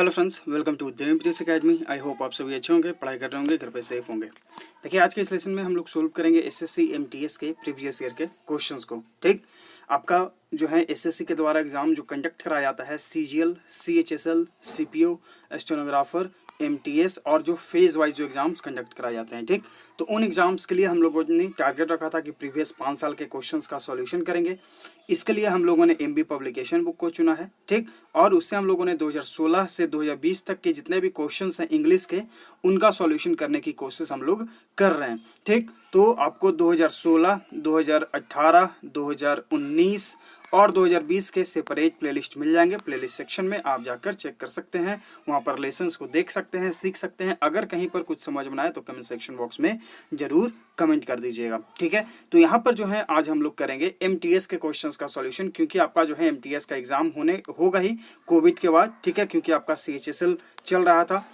Hello friends, welcome to देवप्रीस academy. I hope आप सभी अच्छे होंगे, पढ़ाई कर रहे होंगे, घर पे सेफ होंगे। देखिए, आज के इस लेसन में हम लोग सोल्व करेंगे एसएससी एमटीएस के प्रीवियस ईयर के क्वेश्चंस को। ठीक, आपका जो है एसएससी के द्वारा एग्जाम जो कंडक्ट कराया जाता है CGL, CHSL, CPO, stenographer, MTS और जो फेज वाइज जो एग्जाम्स कंडक्ट कराए जाते हैं। ठीक, तो उन एग्जाम्स के लिए हम लोगों ने टारगेट रखा था कि प्रीवियस 5 साल के क्वेश्चंस का सॉल्यूशन करेंगे। इसके लिए हम लोगों ने एमबी पब्लिकेशन बुक को चुना है। ठीक, और उससे हम लोगों ने 2016 से 2020 तक के जितने भी क्वेश्चंस हैं इंग्लिश के, उनका सॉल्यूशन करने की कोशिश हम लोग कर रहे हैं। ठीक, तो आपको 2016, 2018, 2019 और 2020 के सेपरेट प्लेलिस्ट मिल जाएंगे। प्लेलिस्ट सेक्शन में आप जाकर चेक कर सकते हैं, वहां पर लेसन्स को देख सकते हैं, सीख सकते हैं। अगर कहीं पर कुछ समझ में आए तो कमेंट सेक्शन बॉक्स में जरूर कमेंट कर दीजिएगा। ठीक है, तो यहाँ पर जो है आज हम लोग करेंगे एमटीएस के क्वेश्चंस का सॉल्यूशन, क्योंकि आपका जो है एमटीएस का एग्जाम होगा ही कोविड के बाद। ठीक है, क्योंकि आपका सीएचएसएल चल रहा था,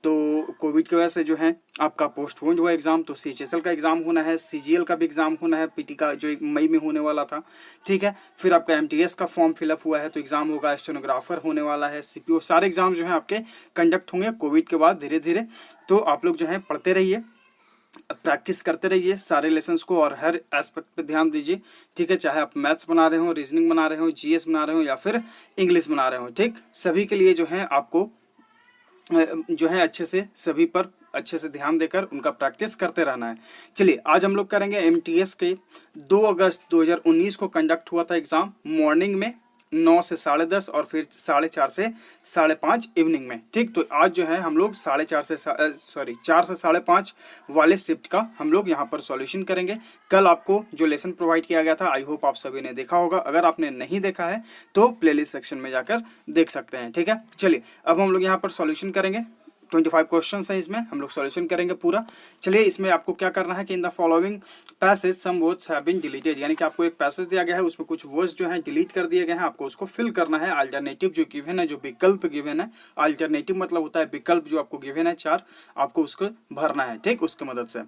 तो कोविड की वजह से जो है आपका पोस्टपोन हुआ एग्जाम, तो सीएचएसएल का एग्जाम होना है, सीजीएल का भी एग्जाम होना है, पीटी का जो मई में होने वाला था। ठीक है, फिर आपका एमटीएस का फॉर्म फिलअप हुआ है तो एग्जाम होगा, स्टेनोग्राफर होने वाला है, सीपीओ, सारे एग्जाम जो है आपके कंडक्ट होंगे कोविड के बाद धीरे धीरे। तो आप लोग जो है पढ़ते रहिए, प्रैक्टिस करते रहिए सारे लेसन्स को और हर एस्पेक्ट पे ध्यान दीजिए। ठीक है, चाहे आप मैथ्स बना रहे हो, रीजनिंग बना रहे हो, जीएस बना रहे हो या फिर इंग्लिश बना रहे हो। ठीक, सभी के लिए जो है आपको जो है अच्छे से सभी पर अच्छे से ध्यान देकर उनका प्रैक्टिस करते रहना है। चलिए, आज हम लोग करेंगे एमटीएस के 2 अगस्त 2019 को कंडक्ट हुआ था एग्जाम, मॉर्निंग में 9 से 10:30 और फिर 4:30 से 5:30 इवनिंग में। ठीक, तो आज जो है हम लोग 4 से 5:30 वाले शिफ्ट का हम लोग यहाँ पर सॉल्यूशन करेंगे। कल आपको जो लेसन प्रोवाइड किया गया था, आई होप आप सभी ने देखा होगा। अगर आपने नहीं देखा है तो प्लेलिस्ट सेक्शन में जाकर देख सकते हैं। ठीक है, चलिए अब हम लोग यहाँ पर सॉल्यूशन करेंगे। 25 क्वेश्चन है, इसमें हम लोग सॉल्यूशन करेंगे पूरा। चलिए, इसमें आपको क्या करना है कि in the following passage some words have been deleted, यानी कि आपको एक पैसेज दिया गया है, उसमें कुछ वर्ड्स जो हैं डिलीट कर दिए गए हैं, आपको उसको फिल करना है। अल्टरनेटिव जो गिवन है, जो विकल्प गिवन है, अल्टरनेटिव मतलब होता है विकल्प, जो आपको गिवन है 4, आपको उसको भरना है। ठीक, उसकी मदद से।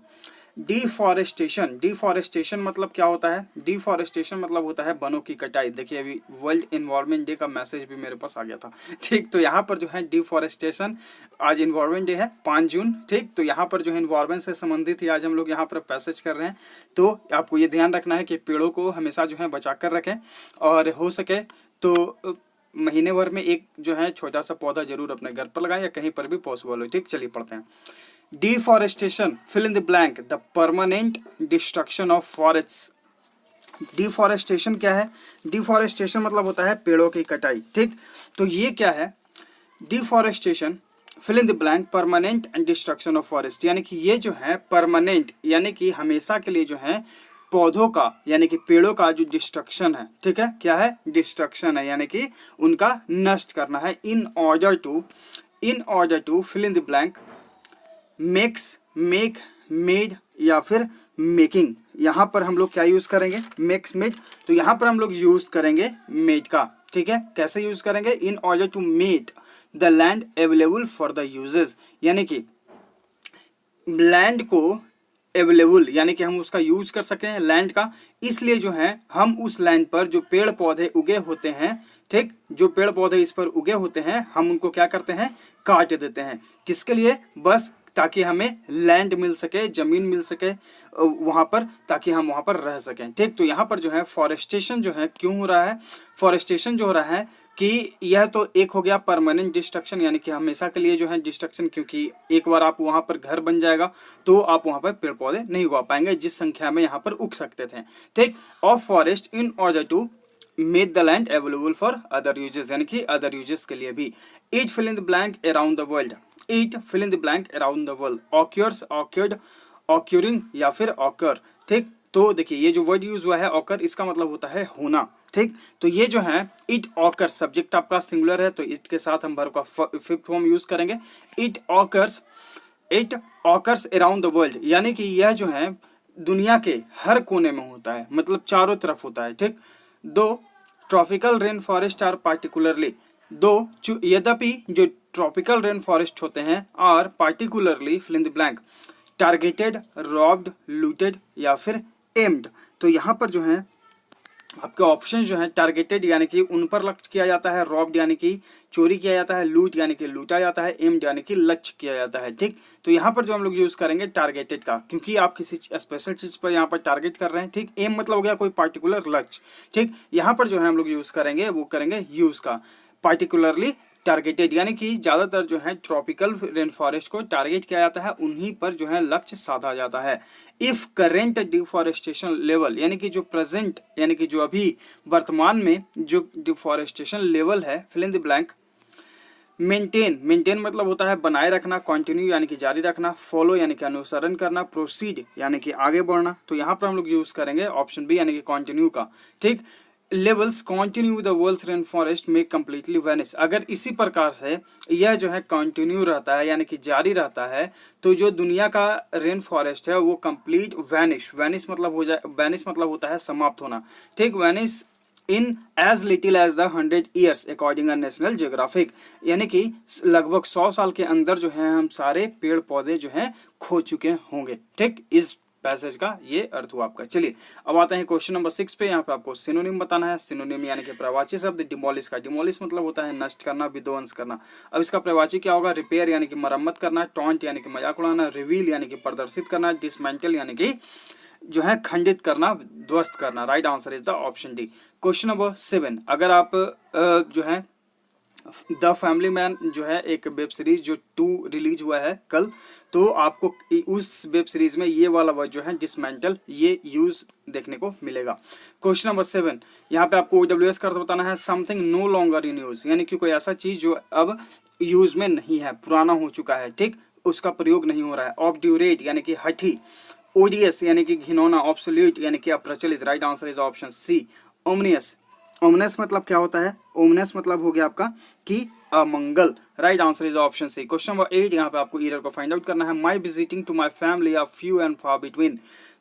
डिफॉरेस्टेशन, डिफॉरेस्टेशन मतलब क्या होता है? डिफॉरेस्टेशन मतलब होता है वनों की कटाई। देखिए, अभी वर्ल्ड एनवायरनमेंट डे का मैसेज भी मेरे पास आ गया था। ठीक, तो यहाँ पर जो है डिफॉरेस्टेशन, आज एनवायरनमेंट डे है 5 जून। ठीक, तो यहाँ पर जो है एनवायरनमेंट से संबंधित ही आज हम लोग यहाँ पर पैसेज कर रहे हैं। तो आपको ये ध्यान रखना है कि पेड़ों को हमेशा जो है बचा कर रखें, और हो सके तो महीने भर में एक जो है छोटा सा पौधा जरूर अपने घर पर लगाएं या कहीं पर भी पॉसिबल हो। ठीक, चलिए पढ़ते हैं। Deforestation, fill in the blank, the permanent destruction of forests. Deforestation क्या है? डिफॉरेस्टेशन मतलब होता है पेड़ों की कटाई। ठीक, तो ये क्या है? Deforestation, fill in the blank, permanent and destruction of forest, यानी कि ये जो है परमानेंट, यानी कि हमेशा के लिए जो है पौधों का यानी कि पेड़ों का जो डिस्ट्रक्शन है। ठीक है, क्या है? डिस्ट्रक्शन है, यानी कि उनका नष्ट करना है। In order to fill in the blank, makes, make, made या फिर मेकिंग। यहां पर हम लोग क्या यूज करेंगे? Makes, made. तो यहां पर हम लोग यूज करेंगे मेड का। ठीक है, कैसे यूज करेंगे? In order to make the land available for the uses, यानी कि लैंड को अवेलेबल, यानी कि हम उसका यूज कर सकें लैंड का, इसलिए जो है हम उस लैंड पर जो पेड़ पौधे उगे होते हैं, ठीक, जो पेड़ पौधे इस पर उगे होते हैं, हम उनको क्या करते हैं? काट देते हैं। किसके लिए? बस ताकि हमें लैंड मिल सके, जमीन मिल सके वहां पर, ताकि हम वहां पर रह सकें। ठीक, तो यहाँ पर जो है फॉरेस्टेशन जो है क्यों हो रहा है? फॉरेस्टेशन जो हो रहा है कि यह तो एक हो गया परमानेंट डिस्ट्रक्शन, यानी कि हमेशा के लिए जो है डिस्ट्रक्शन, क्योंकि एक बार आप वहां पर घर बन जाएगा तो आप वहां पर पेड़ पौधे नहीं उगा पाएंगे जिस संख्या में यहाँ पर उग सकते थे। ठीक, of forest in order to make the land available for other uses, यानी कि अदर यूजेस के लिए भी। It fill in the blank around the world, it fill in the blank around the world, occurs, occurred, occurring या फिर occur. ठीक, तो देखिए ये जो वर्ड यूज हुआ है ऑकर, इसका मतलब होता है होना। ठीक, तो ये जो है इट ऑकर, सब्जेक्ट आपका सिंगुलर है तो इट के साथ हम वर्ब का फिफ्थ फॉर्म यूज करेंगे। It occurs around the world, यानी कि यह जो है दुनिया के हर कोने में होता है, मतलब चारों तरफ होता है। ठीक, though tropical rain forest are particularly, though यद्यपि जो ट्रॉपिकल रेन फॉरेस्ट होते हैं are particularly fill in the blank, targeted, robbed, looted या फिर एम्ड। तो यहाँ पर जो है आपके ऑप्शन जो है टारगेटेड यानी कि उन पर लक्ष्य किया जाता है, रॉब्ड यानी कि चोरी किया जाता है, लूट यानी कि लूटा जाता है, एम्ड यानी कि लक्ष्य किया जाता है। ठीक, तो यहाँ पर जो हम लोग यूज करेंगे टारगेटेड का, क्योंकि आप किसी स्पेशल चीज पर यहाँ पर टारगेट कर रहे हैं। ठीक, एम मतलब हो गया कोई पार्टिकुलर लक्ष्य। ठीक, यहाँ पर जो है हम लोग यूज करेंगे वो करेंगे यूज का पार्टिकुलरली टारगेटेड, यानी कि ज्यादातर जो है ट्रॉपिकल रेन फॉरेस्ट को टारगेट किया जाता है, उन्हीं पर जो है लक्ष्य साधा जाता है। इफ करेंट डिफॉरेस्टेशन लेवल यानी कि जो प्रेजेंट यानी कि जो अभी वर्तमान में जो डिफॉरेस्टेशन लेवल है, fill in the blank. Maintain मतलब होता है बनाए रखना, कंटिन्यू यानी कि जारी रखना, फॉलो यानी कि अनुसरण करना, प्रोसीड यानी कि आगे बढ़ना। तो यहाँ पर हम लोग यूज करेंगे ऑप्शन बी यानी कि कंटिन्यू का। ठीक, levels continue the world's rain forest में कंप्लीटली वैनिश, अगर इसी प्रकार से यह जो है कंटिन्यू रहता है यानी कि जारी रहता है, तो जो दुनिया का रेन फॉरेस्ट है वो कंप्लीट वैनिश मतलब हो जाए, वैनिश मतलब होता है समाप्त होना। ठीक, vanish in as little as the 100 years according National Geographic, यानी कि लगभग 100 साल के अंदर जो है हम सारे पेड़ पौधे जो हैं खो चुके होंगे। ठीक, इस पैसेज का ये अर्थ हुआ आपका। चलिए अब आते हैं क्वेश्चन नंबर 6 पे। यहाँ पे आपको सिनोनिम बताना है। सिनोनिम यानी कि प्रवाची शब्द डिमोलिश का, डिमोलिश मतलब होता है नष्ट करना, विध्वंस करना। अब इसका प्रवाची क्या होगा? रिपेयर यानी कि मरम्मत करना, टॉन्ट यानी कि मजाक उड़ाना, रिवील यानी कि प्रदर्शित करना, डिसमेंटल यानी कि जो है खंडित करना, ध्वस्त करना। Right answer is the option D. Question number 7, अगर आप जो है द फैमिली मैन जो है एक वेब सीरीज जो 2 रिलीज हुआ है कल, तो आपको उस वेब सीरीज में ये वाला वर्ड जो है डिसमेंटल, ये यूज देखने को मिलेगा। क्वेश्चन नंबर 7, यहाँ पे आपको OWS का अर्थ बताना है। Something no longer in use, यानी कि कोई ऐसा चीज जो अब यूज में नहीं है, पुराना हो चुका है। ठीक, उसका प्रयोग नहीं हो रहा है। ऑब्ड्यूरेट यानी कि हठी, ओडियस यानी कि घिनौना, ऑब्सोल्यूट यानी कि अप्रचलित। Right answer is option C, ominous. Ominous मतलब क्या होता है? ओमनेस मतलब हो गया आपका कि अमंगल। Right answer is option C. Question number 8, यहाँ पे आपको ईरर को फाइंड आउट करना है। My visiting to my family are few and far between,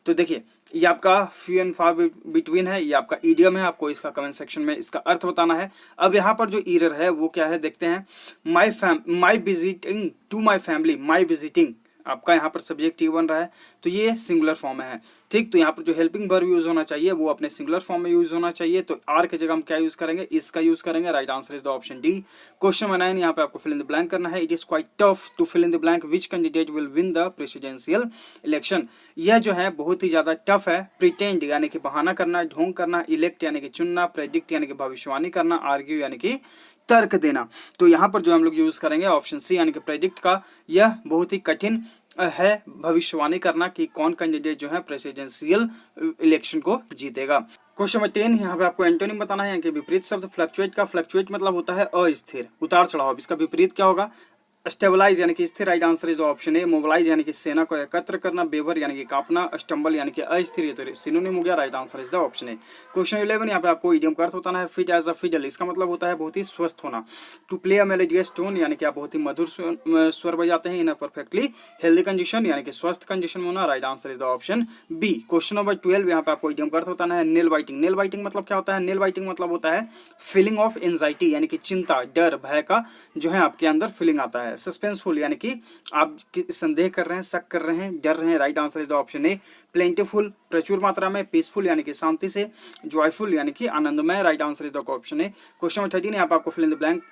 तो देखिए ये आपका फ्यू एंड फार बिटवीन है, ये आपका ईडियम है, आपको इसका कमेंट सेक्शन में इसका अर्थ बताना है। अब यहाँ पर जो ईरर है वो क्या है देखते हैं। My visiting to my family, my visiting आपका यहाँ पर सब्जेक्ट बन रहा है, तो ये सिंगुलर फॉर्म में है। ठीक, तो यहाँ पर जो हेल्पिंग वर्ब यूज होना चाहिए वो अपने सिंगुलर फॉर्म में यूज होना चाहिए, तो आर की जगह हम क्या यूज करेंगे? इसका यूज करेंगे। Right answer is the option D. Question number 9, यहाँ पे आपको फिल इन द ब्लैंक करना है। It is quite tough to fill in the blank which candidate will win the presidential election, यह जो है बहुत ही ज्यादा टफ है। प्रिटेंड यानी कि बहाना करना, ढोंग करना, इलेक्ट यानी कि चुनना, प्रेडिक्ट यानी कि भविष्यवाणी करना, आर्ग्यू यानी कि तर्क देना। तो यहाँ पर जो हम लोग यूज करेंगे ऑप्शन सी यानी कि प्रेडिक्ट का। यह बहुत ही कठिन है भविष्यवाणी करना कि कौन कैंडिडेट जो है प्रेसिडेंशियल इलेक्शन को जीतेगा। क्वेश्चन नंबर 10, यहाँ पे आपको एंटोनिम बताना है कि विपरीत शब्द फ्लक्चुएट का। फ्लक्चुएट मतलब होता है अस्थिर, उतार चढ़ाव। इसका विपरीत क्या होगा? स्टेबलाइज यानी कि स्थिर। Right answer is option A. Mobilise यानी कि सेना को एकत्र करना, बेवर यानी कि कांपना, स्टम्बल यानी कि अस्थिर, ये तो सिनोनिम हो गया। Right answer is the option A. Question 11, यहाँ पे आपको इडियम का अर्थ होता है फिट एज अ फिडल, इसका मतलब होता है बहुत ही स्वस्थ होना। To play a melodious tone यानी कि आप बहुत ही मधुर स्वर बजाते हैं। In a perfectly healthy condition यानी कि स्वस्थ कंडीशन में होना। Right answer is the option B. Question number 12, यहाँ पे आपको इडियम का अर्थ होता है नेल बाइटिंग। नेल बाइटिंग मतलब क्या होता है? नेल बाइटिंग मतलब होता है फीलिंग ऑफ एंजाइटी यानी कि चिंता, डर, भय का जो है आपके अंदर फीलिंग आता है। सस्पेंसफुल यानी कि आप संदेह कर रहे हैं, शक कर रहे हैं, डर रहे हैं। Right answer is the option ए। प्लेंटिफुल प्रचुर मात्रा में, पीसफुल यानी कि शांति से, जॉयफुल यानी कि आनंदमय। Right answer is the option A. Question number 13, यहाँ पे आपको fill in the blank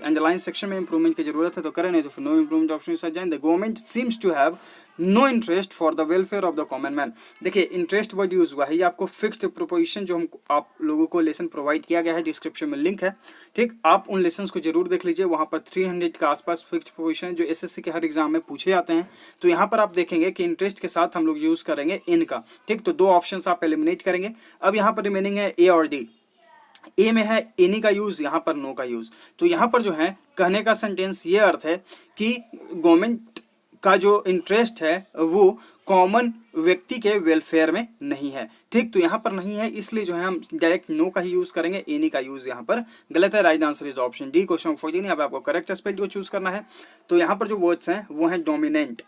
underline section में इंप्रूवमेंट की जरूरत है तो करें, नहीं तो फिर नो इंप्रूवमेंट ऑप्शन से जाएं। The government seems to have no interest for the welfare of the common man. देखिए इंटरेस्ट वर्ड यूज हुआ है, ये आपको फिक्स्ड प्रोपोजिशन जो हम आप लोगों को लेसन प्रोवाइड किया गया है, डिस्क्रिप्शन में लिंक है। ठीक, आप उन लेसन को जरूर देख लीजिए, वहां पर 300 के आसपास फिक्स्ड प्रोपोजिशन जो एसएससी के हर एग्जाम में पूछे जाते हैं। तो यहाँ पर आप देखेंगे कि इंटरेस्ट के साथ हम लोग यूज करेंगे इनका। ठीक, तो 2 ऑप्शन आप एलिमिनेट करेंगे। अब यहाँ पर रिमेनिंग है ए और डी। ए में है एनी का यूज, यहाँ पर नो का यूज। तो यहाँ पर जो है कहने का सेंटेंस ये अर्थ है कि गवर्नमेंट का जो इंटरेस्ट है वो कॉमन व्यक्ति के वेलफेयर में नहीं है। ठीक, तो यहाँ पर नहीं है, इसलिए जो है हम डायरेक्ट नो का ही यूज करेंगे, एनी का यूज यहाँ पर गलत है। Right answer is option D. Question 14, यहाँ पे आपको करेक्ट स्पेल जो चूज करना है। तो यहाँ पर जो वर्ड्स हैं वो है डोमिनेंट,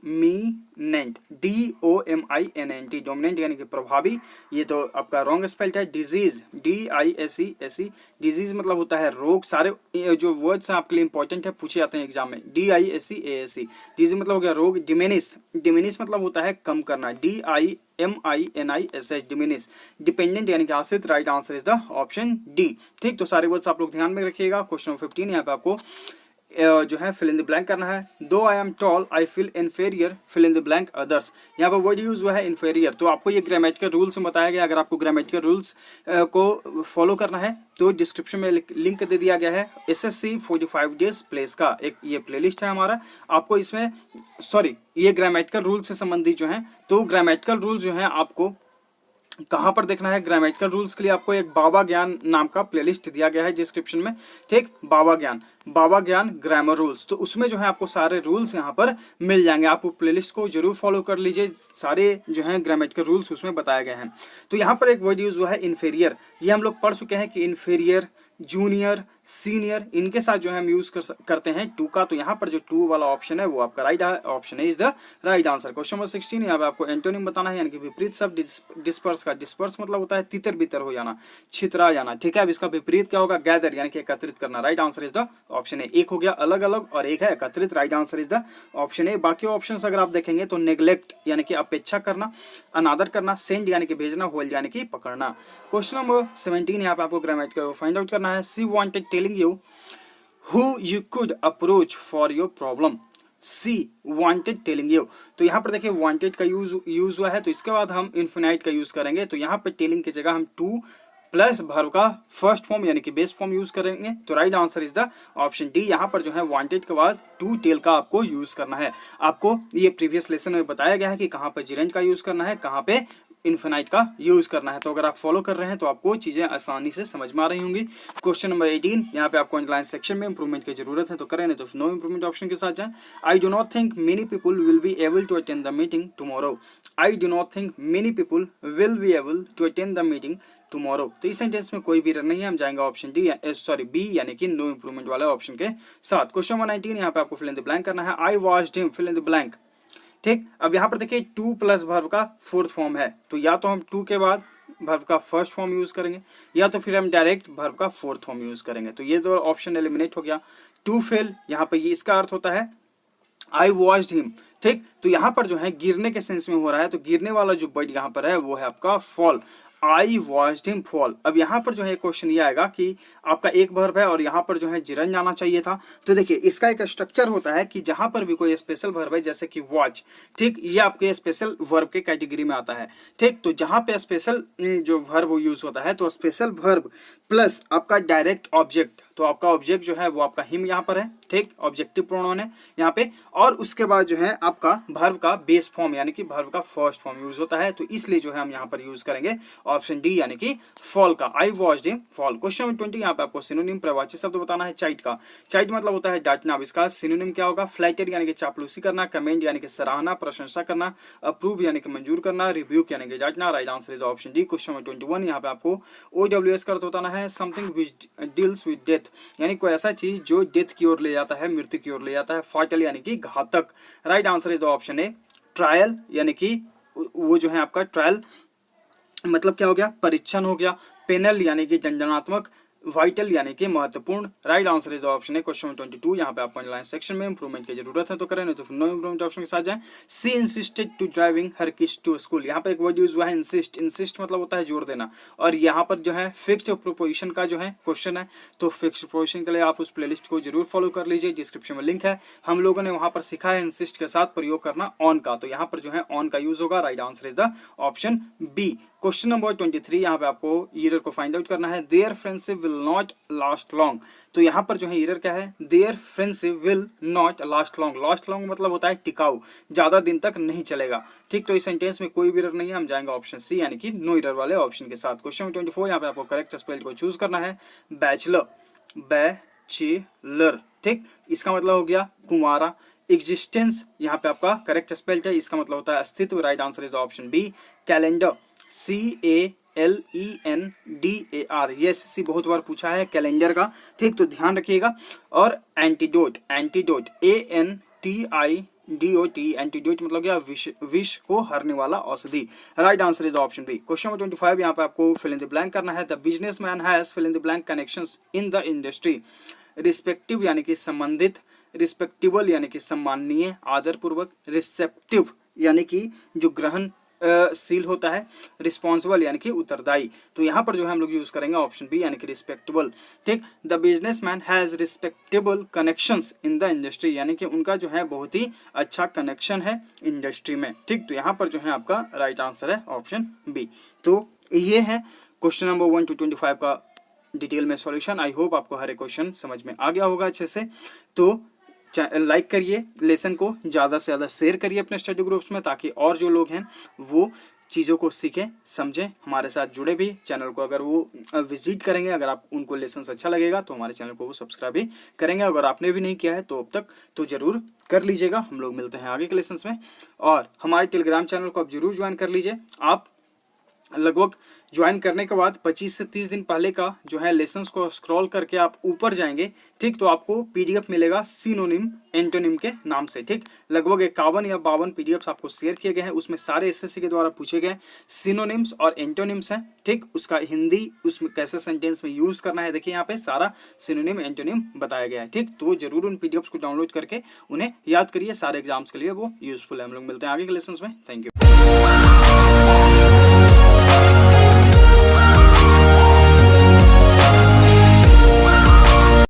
डोमिनेंट, DOMINNT, डोमिनेंट यानी कि प्रभावी। ये तो आपका रॉन्ग स्पेल्ड है। डिजीज, DISESE, डिजीज मतलब होता है रोग। सारे जो वर्ड्स हैं आपके लिए इंपॉर्टेंट है, पूछे जाते हैं एग्जाम में। DISEASE, डिजीज मतलब हो गया रोग। डिमिनिश, डिमिनिश मतलब होता है कम करना, DIMINISH, डिमिनिश। डिपेंडेंट यानी कि आश्रित, right answer is the option D. ठीक, तो सारे वर्ड्स आप लोग ध्यान में रखिएगा। क्वेश्चन 15 यहाँ पे आपको जो है फिल इन द ब्लैंक करना है। Though I am tall I feel inferior, fill in the blank others. यहाँ पर वर्ड यूज हुआ है इन्फेरियर। तो आपको ये ग्रामेटिकल रूल्स में बताया गया। अगर आपको ग्रामेटिकल रूल्स को फॉलो करना है तो डिस्क्रिप्शन में लिंक दे दिया गया है। SSC 45 डेज प्लेस का एक ये प्लेलिस्ट है हमारा। आपको इसमें ये ग्रामेटिकल रूल से संबंधित जो है, तो ग्रामेटिकल रूल जो है आपको कहाँ पर देखना है। ग्रामेटिकल रूल्स के लिए आपको एक बाबा ज्ञान नाम का प्लेलिस्ट दिया गया है डिस्क्रिप्शन में। ठीक, बाबा ज्ञान ग्रामर रूल्स, तो उसमें जो है आपको सारे रूल्स यहाँ पर मिल जाएंगे। आप प्लेलिस्ट को जरूर फॉलो कर लीजिए, सारे जो हैं ग्रामेटिकल रूल्स उसमें बताए गए हैं। तो यहाँ पर एक वर्ड यूज हुआ है इन्फेरियर। ये हम लोग पढ़ चुके हैं कि इन्फेरियर, जूनियर, सीनियर, इनके साथ जो है हम यूज करते हैं टू का। तो यहाँ पर जो टू वाला ऑप्शन है वो आपका राइट ऑप्शन है, is the right answer. Question number 16 यहाँ पे आपको एंटोनिम बताना है, यानी कि विपरीत शब्द डिस्पर्स का। डिस्पर्स मतलब होता है तितर बितर हो जाना, छितरा जाना। ठीक है, अब इसका विपरीत क्या होगा, गैदर यानी कि एकत्रित करना। Right answer is the option ए। एक हो गया अलग अलग और एक है एकत्रित, right answer is the option ए। बाकी ऑप्शंस अगर आप देखेंगे तो नेग्लेक्ट यानी कि अपेक्षा करना, अनादर करना, सेंड यानी कि भेजना, होल्ड यानी कि पकड़ना। क्वेश्चन नंबर 17 यहाँ पे आपको ग्रामेटिकल फाइंड आउट करना है। She wanted telling you who you could approach for your problem. She wanted telling you, तो यहाँ पर देखिए वांटेड का यूज हुआ है, तो इसके बाद हम इन्फिनाइट का यूज करेंगे। तो यहाँ पर टेलिंग की जगह हम टू प्लस वर्ब का फर्स्ट फॉर्म यानी कि बेस फॉर्म यूज करेंगे। तो right answer is the option D. यहाँ पर जो है वांटेड के बाद टू टेल का आपको यूज करना है। आपको ये प्रीवियस लेसन में बताया गया है कि कहाँ पे जिरेंट का यूज करना है, कहाँ पे इन्फिनाइट का यूज करना है। तो अगर आप फॉलो कर रहे हैं तो आपको चीजें आसानी से समझ में आ रही होंगी। क्वेश्चन नंबर 18 यहाँ पे आपको अंडरलाइन सेक्शन में इंप्रूवमेंट की जरूरत है तो करें, नहीं तो नो इंप्रूवमेंट ऑप्शन के साथ जाएं। I do not think many people will be able to attend the meeting tomorrow. I do not think many people will be able to attend the meeting tomorrow. तो इस sentence में कोई भी error नहीं है, हम जाएंगे ऑप्शन डी बी यानी कि नो इंप्रूवमेंट वाले ऑप्शन के साथ। क्वेश्चन नंबर 19 यहाँ पे आपको फिल इन द ब्लैंक करना है। I watched him, fill in the blank. ठीक, अब यहाँ पर देखिए टू प्लस वर्ब का फोर्थ फॉर्म है, तो या तो हम टू के बाद वर्ब का फर्स्ट फॉर्म यूज करेंगे या तो फिर हम डायरेक्ट वर्ब का फोर्थ फॉर्म यूज करेंगे। तो ये दो ऑप्शन एलिमिनेट हो गया। टू फेल यहाँ पे ये इसका अर्थ होता है आई वॉच्ड हिम। ठीक, तो यहाँ पर जो है गिरने के सेंस में हो रहा है, तो गिरने वाला जो वर्ड यहाँ पर है वो है आपका फॉल। आई वॉच्ड हिम फॉल। अब यहाँ पर जो है क्वेश्चन ये आएगा कि आपका एक वर्ब है और यहाँ पर जो है जिरन जाना चाहिए था। तो देखिए इसका एक स्ट्रक्चर होता है कि जहां पर भी कोई स्पेशल वर्ब है जैसे कि वॉच, ठीक, ये आपके स्पेशल वर्ब के कैटेगरी में आता है। ठीक, तो जहां पे स्पेशल जो वर्ब यूज होता है तो स्पेशल वर्ब प्लस आपका डायरेक्ट ऑब्जेक्ट, तो आपका ऑब्जेक्ट जो है वो आपका हिम यहाँ पर है। ठीक, ऑब्जेक्टिव प्रोनाउन है यहाँ पे, और उसके बाद जो है आपका वर्ब का बेस फॉर्म यानी कि वर्ब का फर्स्ट फॉर्म यूज होता है। तो इसलिए जो है हम यहाँ पर यूज करेंगे ऑप्शन डी यानी कि फॉल का। आई watched him fall. Question number 20 यहाँ पे आपको सिनोनिम प्रवाची शब्द बताना है चाइट का। चाइट मतलब होता है डांटना। अब इसका सिनोनिम क्या होगा, फ्लैटर यानी कि चापलूसी करना, कमेंट यानी कि सराहना प्रशंसा करना, अप्रूव यानी कि मंजूर करना, रिव्यूक यानी कि डांटना। Right answer is option D. Question number 21 यहाँ पे आपको OWS का अर्थ बताना है something which deals with death, यानी कोई ऐसा चीज जो डेथ की ओर ले जाता है, मृत्यु की ओर ले जाता है। फाइटल यानी कि घातक। Right answer is the option A. Trial यानी कि वो जो है आपका ट्रायल मतलब क्या हो गया, परीक्षण हो गया। पेनल यानी कि दंडनात्मक। वाइटल यानी कि महत्वपूर्ण। Right answer is the option है। क्वेश्चन 22 यहाँ पे आपको अंडरलाइन सेक्शन में इंप्रूवमेंट की जरूरत है तो करें, नहीं तो नो इंप्रूवमेंट ऑप्शन के साथ जाएं। She insisted to driving her kids to school. यहाँ पे एक वर्ड यूज हुआ है इंसिस्ट। इंसिस्ट मतलब होता है जोर देना, और यहाँ पर जो है फिक्स्ड प्रोपोजिशन का जो है क्वेश्चन है, तो फिक्स्ड प्रोपोजिशन के लिए आप उस प्लेलिस्ट को जरूर फॉलो कर लीजिए, डिस्क्रिप्शन में लिंक है। हम लोगों ने वहां पर सिखा है इंसिस्ट के साथ प्रयोग करना ऑन का, तो यहाँ पर जो है ऑन का यूज होगा। Right answer is the option B. Question number 23 यहाँ पे आपको एरर को फाइंड आउट करना है। Their friendship will not last long. तो यहाँ पर जो है एरर क्या है, their friendship will not last long. Last long मतलब होता है टिकाऊ, ज्यादा दिन तक नहीं चलेगा। ठीक, तो इस सेंटेंस में कोई भी एरर नहीं है, हम जाएंगे ऑप्शन सी यानी कि नो एरर वाले ऑप्शन के साथ। क्वेश्चन नंबर 24 यहाँ पे आपको करेक्ट स्पेल को चूज करना है। Bachelor, bachelor. ठीक, इसका मतलब हो गया कुंवारा। एग्जिस्टेंस यहाँ पे आपका करेक्ट स्पेल्ड है, इसका मतलब होता है अस्तित्व। Right answer is the option B. Calendar, CALENDAR, ये SSC बहुत बार पूछा है कैलेंडर का। ठीक, तो ध्यान रखिएगा। और antidote, antidote ANTIDOT DOT, antidote मतलब क्या, विष को हरने वाला औषधि। Right answer is option B. Question number 25 यहाँ पे आपको फिल इन द ब्लैंक करना है। The businessman has fill in the blank connections in the industry. Respective यानी कि संबंधित, रिस्पेक्टिबल यानी कि सम्माननीय, आदरपूर्वक, रिसेप्टिव यानी कि जो ग्रहण शील होता है, रिस्पॉन्सिबल यानी कि उत्तरदायी। तो यहाँ पर जो है हम लोग यूज करेंगे ऑप्शन बी यानी कि रिस्पेक्टेबल। ठीक, the businessman has respectable connections in the industry, यानी कि उनका जो है बहुत ही अच्छा कनेक्शन है इंडस्ट्री में। ठीक, तो यहाँ पर जो है आपका राइट आंसर है ऑप्शन बी। तो ये है क्वेश्चन नंबर 1 to 25 का डिटेल में सॉल्यूशन। आई होप आपको हर एक क्वेश्चन समझ में आ गया होगा अच्छे से। तो लाइक करिए, लेसन को ज़्यादा से ज़्यादा शेयर करिए अपने स्टडी ग्रुप्स में, ताकि और जो लोग हैं वो चीज़ों को सीखें, समझें, हमारे साथ जुड़े भी। चैनल को अगर वो विजिट करेंगे, अगर आप उनको लेसन अच्छा लगेगा तो हमारे चैनल को वो सब्सक्राइब भी करेंगे। अगर आपने भी नहीं किया है तो अब तक तो ज़रूर कर लीजिएगा। हम लोग मिलते हैं आगे के लेसन में, और हमारे टेलीग्राम चैनल को आप जरूर ज्वाइन कर लीजिए। आप लगभग ज्वाइन करने के बाद 25 से 30 दिन पहले का जो है लेसन्स को स्क्रॉल करके आप ऊपर जाएंगे, ठीक, तो आपको पीडीएफ मिलेगा सिनोनिम एंटोनिम के नाम से। ठीक, लगभग 51 या 52 पीडीएफ आपको शेयर किए गए हैं। उसमें सारे एसएससी के द्वारा पूछे गए सिनोनिम्स और एंटोनिम्स हैं। ठीक, उसका हिंदी, उसमें कैसे सेंटेंस में यूज करना है, देखिए यहाँ पे सारा सिनोनिम एंटोनिम बताया गया है। ठीक, तो जरूर उन पीडीएफ को डाउनलोड करके उन्हें याद करिए, सारे एग्जाम्स के लिए वो यूजफुल है। हम लोग मिलते हैं आगे के लेसन में। Thank you.